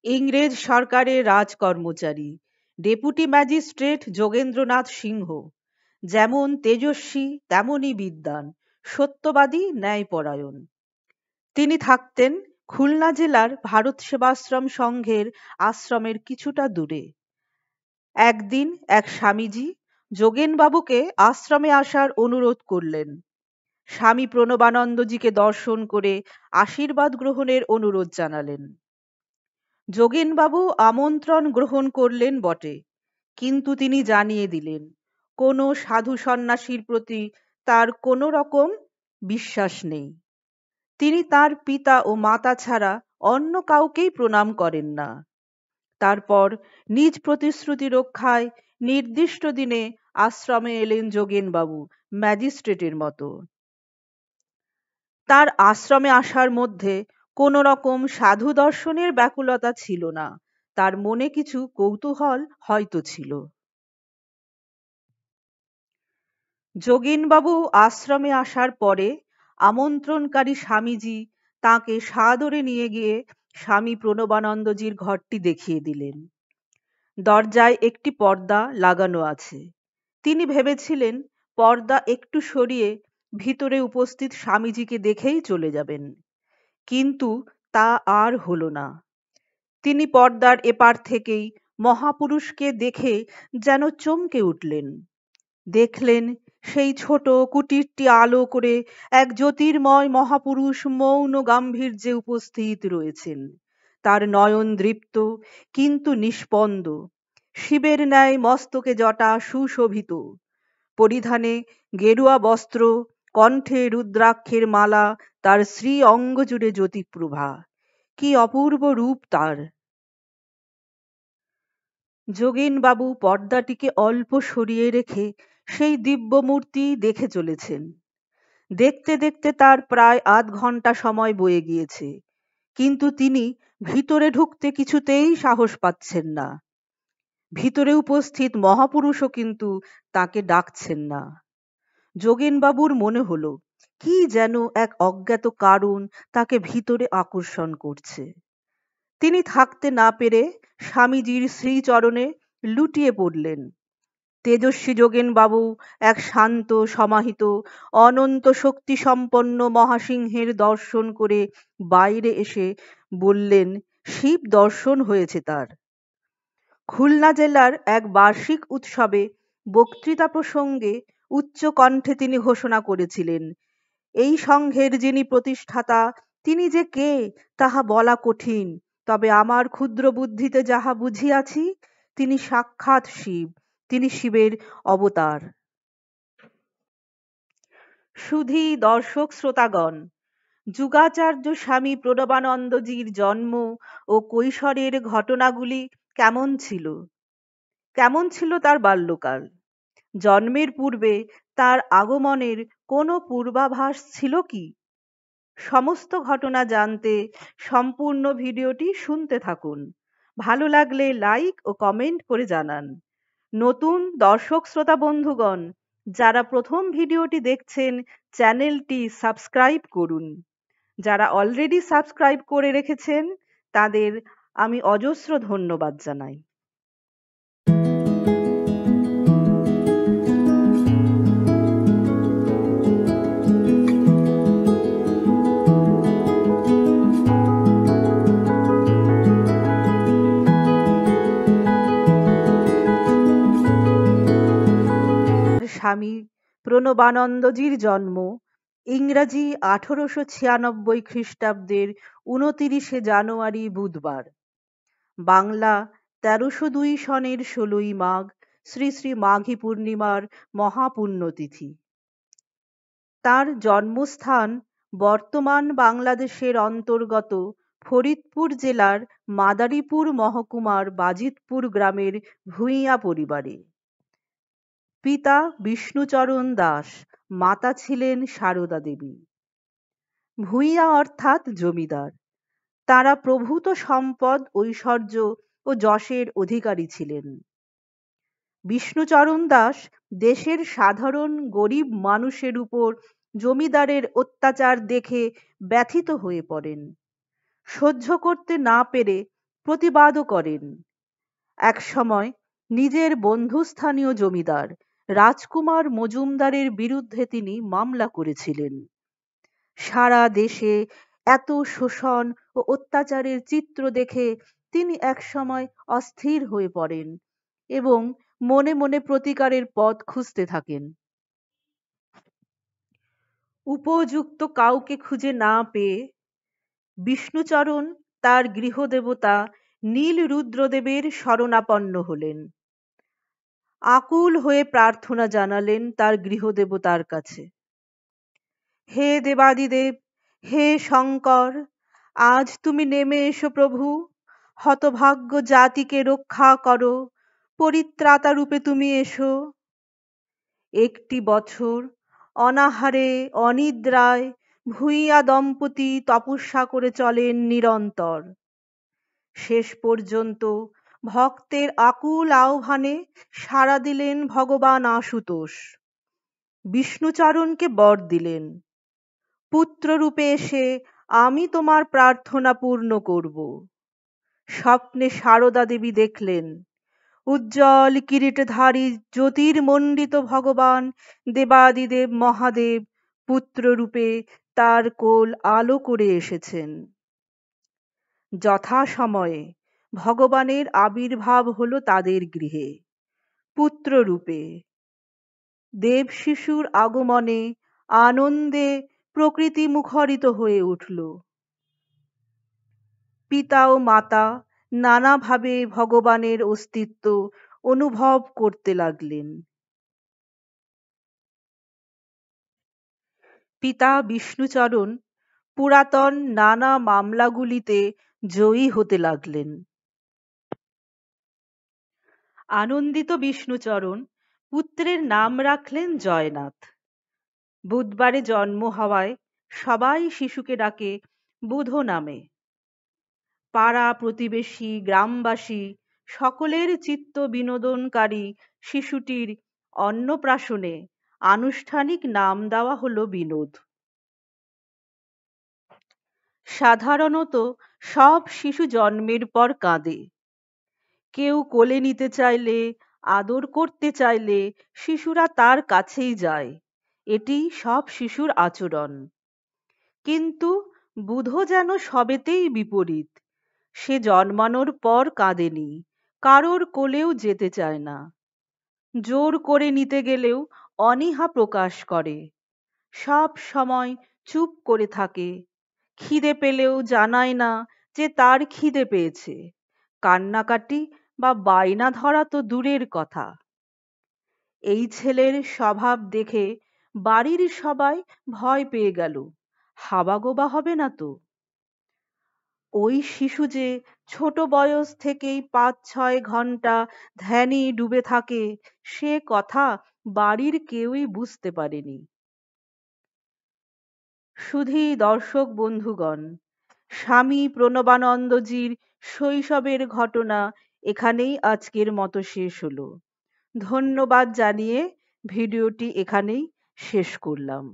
ইংরেজ সরকারের রাজকর্মচারী deputy magistrate Jogendranath সিংহ যেমন তেজস্বী তেমনই বিদ্বান, সত্যবাদী, ন্যায়পরায়ণ। তিনি থাকতেন খুলনা জেলার ভারত সেবাশ্রম সংঘের আশ্রমের কিছুটা দূরে। একদিন এক স্বামীজি যোগেনবাবুকে আশ্রমে আসার অনুরোধ করলেন। স্বামী প্রণবানন্দজিকে দর্শন করে আশীর্বাদ গ্রহণের অনুরোধ জানালেন। যোগেনবাবু আমন্ত্রণ গ্রহণ করলেন বটে, কিন্তু তিনি জানিয়ে দিলেন কোনো সাধু সন্ন্যাসীর প্রতি তার কোনো রকম বিশ্বাস নেই। তিনি তার পিতা ও মাতা ছাড়া অন্য কাউকেই প্রণাম করেন না। তারপর নিজ প্রতিশ্রুতি রক্ষায় নির্দিষ্ট দিনে আশ্রমে এলেন যোগেনবাবু ম্যাজিস্ট্রেটের মতো। তার আশ্রমে আসার মধ্যে কোনো রকম সাধু দর্শনের ব্যাকুলতা ছিল না, তার মনে কিছু কৌতূহল হয়তো ছিল। যোগেনবাবু আশ্রমে আসার পরে আমন্ত্রণকারী স্বামীজি তাঁকে সাদরে নিয়ে গিয়ে স্বামী প্রণবানন্দজির ঘরটি দেখিয়ে দিলেন। দরজায় একটি পর্দা লাগানো আছে। তিনি ভেবেছিলেন পর্দা একটু সরিয়ে ভিতরে উপস্থিত স্বামীজিকে দেখেই চলে যাবেন, কিন্তু তা আর হলো না। তিনি পর্দার এপার থেকেই মহাপুরুষকে দেখে যেন চমকে উঠলেন। দেখলেন সেই ছোট কুটিরটি আলো করে এক জ্যোতির্ময় মহাপুরুষ মৌন গাম্ভীর্যে উপস্থিত রয়েছেন। তার নয়ন দৃপ্ত কিন্তু নিস্পন্দ, শিবের ন্যায় মস্তকে জটা সুশোভিত, পরিধানে গেরুয়া বস্ত্র, কণ্ঠে রুদ্রাক্ষের মালা, তার শ্রী অঙ্গ জুড়ে জ্যোতিপ্রভা। কি অপূর্ব রূপ তার! যোগেনবাবু পর্দাটিকে অল্প সরিয়ে রেখে সেই দিব্যমূর্তি দেখে চলেছেন। দেখতে দেখতে তার প্রায় আধ ঘন্টা সময় বয়ে গিয়েছে, কিন্তু তিনি ভিতরে ঢুকতে কিছুতেই সাহস পাচ্ছেন না। ভিতরে উপস্থিত মহাপুরুষও কিন্তু তাকে ডাকছেন না। যোগেনবাবুর মনে হলো কি যেন এক অজ্ঞাত কারণ তাকে ভিতরে আকর্ষণ করছে। তিনি থাকতে না পেরে স্বামীজির শ্রীচরণে লুটিয়ে পড়লেন। তেজস্বী যোগেনবাবু এক শান্ত সমাহিত অনন্ত শক্তি সম্পন্ন মহাসিংহের দর্শন করে বাইরে এসে বললেন শিব দর্শন হয়েছে তার। খুলনা জেলার এক বার্ষিক উৎসবে বক্তৃতা প্রসঙ্গে উচ্চ কণ্ঠে তিনি ঘোষণা করেছিলেন, এই সংঘের যিনি প্রতিষ্ঠাতা তিনি যে কে তাহা বলা কঠিন, তবে আমার ক্ষুদ্র বুদ্ধিতে যাহা বুঝিয়াছি তিনি সাক্ষাৎ শিব, তিনি শিবের অবতার। সুধী দর্শক শ্রোতাগণ, যুগাচার্য স্বামী প্রণবানন্দজির জন্ম ও কৈশোরের ঘটনাগুলি কেমন ছিল? কেমন ছিল তার বাল্যকাল? জন্মের পূর্বে তার আগমনের কোনো পূর্বাভাস ছিল কি? সমস্ত ঘটনা জানতে সম্পূর্ণ ভিডিওটি শুনতে থাকুন। ভালো লাগলে লাইক ও কমেন্ট করে জানান। নতুন দর্শক শ্রোতা বন্ধুগণ, যারা প্রথম ভিডিওটি দেখছেন চ্যানেলটি সাবস্ক্রাইব করুন। যারা অলরেডি সাবস্ক্রাইব করে রেখেছেন তাদের আমি অজস্র ধন্যবাদ জানাই। স্বামী প্রণবানন্দজির জন্ম ইংরাজি 1896 খ্রিস্টাব্দের 29 জানুয়ারি বুধবার, বাংলা 1302 সনের 16ই মাঘ, শ্রী শ্রী মাঘী পূর্ণিমার মহাপুণ্যতিথি। তার জন্মস্থান বর্তমান বাংলাদেশের অন্তর্গত ফরিদপুর জেলার মাদারীপুর মহকুমার বাজিতপুর গ্রামের ভূঁইয়া পরিবারে। পিতা বিষ্ণুচরণ দাস, মাতা ছিলেন সারদা দেবী। ভূঁইয়া অর্থাৎ জমিদার। তারা প্রভূত সম্পদ, ঐশ্বর্য ও যশের অধিকারী ছিলেন। বিষ্ণুচরণ দাস দেশের সাধারণ গরিব মানুষের উপর জমিদারের অত্যাচার দেখে ব্যথিত হয়ে পড়েন। সহ্য করতে না পেরে প্রতিবাদও করেন। একসময় নিজের বন্ধুস্থানীয় জমিদার রাজকুমার মজুমদারের বিরুদ্ধে তিনি মামলা করেছিলেন। সারা দেশে এত শোষণ ও অত্যাচারের চিত্র দেখে তিনি একসময় অস্থির হয়ে পড়েন এবং মনে মনে প্রতিকারের পথ খুঁজতে থাকেন। উপযুক্ত কাউকে খুঁজে না পেয়ে বিষ্ণুচরণ তার গৃহদেবতা নীল রুদ্রদেবের শরণাপন্ন হলেন। আকুল হয়ে প্রার্থনা জানালেন তার গৃহদেবতার কাছে। হে দেবাদিদেব, হে শঙ্কর, আজ তুমি নেমে এসো প্রভু, হতভাগ্য জাতিকে রক্ষা করো, পরিত্রাতা রূপে তুমি এসো। একটি বছর অনাহারে অনিদ্রায় ভূঁইয়া দম্পতি তপস্যা করে চলেন নিরন্তর। শেষ পর্যন্ত ভক্তের আকুল আহ্বানে সাড়া দিলেন ভগবান আশুতোষ। বিষ্ণুচরণকে বর দিলেন, পুত্ররূপে এসে আমি তোমার প্রার্থনা পূর্ণ করব। স্বপ্নে সারদা দেবী দেখলেন উজ্জ্বল কিরীটধারী জ্যোতির্মণ্ডিত ভগবান দেবাদিদেব মহাদেব পুত্ররূপে তার কোল আলো করে এসেছেন। যথাসময়ে ভগবানের আবির্ভাব হলো তাদের গৃহে পুত্ররূপে। দেব শিশুর আগমনে আনন্দে প্রকৃতি মুখরিত হয়ে উঠল। পিতা ও মাতা নানাভাবে ভগবানের অস্তিত্ব অনুভব করতে লাগলেন। পিতা বিষ্ণুচরণ পুরাতন নানা মামলাগুলিতে জয়ী হতে লাগলেন। আনন্দিত বিষ্ণুচরণ পুত্রের নাম রাখলেন জয়নাথ। বুধবারে জন্ম হওয়ায় সবাই শিশুকে ডাকে বুধ নামে। পাড়া প্রতিবেশী গ্রামবাসী সকলের চিত্ত বিনোদনকারী শিশুটির অন্নপ্রাশনে আনুষ্ঠানিক নাম দেওয়া হলো বিনোদ। সাধারণত সব শিশু জন্মের পর কাঁদে। কেউ কোলে নিতে চাইলে, আদর করতে চাইলে শিশুরা তার কাছেই যায়। এটি সব শিশুর আচরণ। কিন্তু বুধ যেন সবেতেই বিপরীত। সে জন্মানোর পর কাঁদেনি, কারোর কোলেও যেতে চায় না। জোর করে নিতে গেলেও অনীহা প্রকাশ করে। সব সময় চুপ করে থাকে। খিদে পেলেও জানায় না যে তার খিদে পেয়েছে। কান্নাকাটি বা বায়না ধরা তো দূরের কথা। এই ছেলের স্বভাব দেখে বাড়ির সবাই ভয় পেয়ে গেল, হাবাগোবা হবে না তো। ওই শিশু যে ছোট বয়স থেকেই ৫-৬ ঘন্টা ধ্যানে ডুবে থাকে সে কথা বাড়ির কেউই বুঝতে পারেনি। শুধুই দর্শক বন্ধুগণ, স্বামী প্রণবানন্দজির শৈশবের ঘটনা এখানেই আজকের মতো শেষ হলো। ধন্যবাদ জানিয়ে ভিডিওটি এখানেই শেষ করলাম।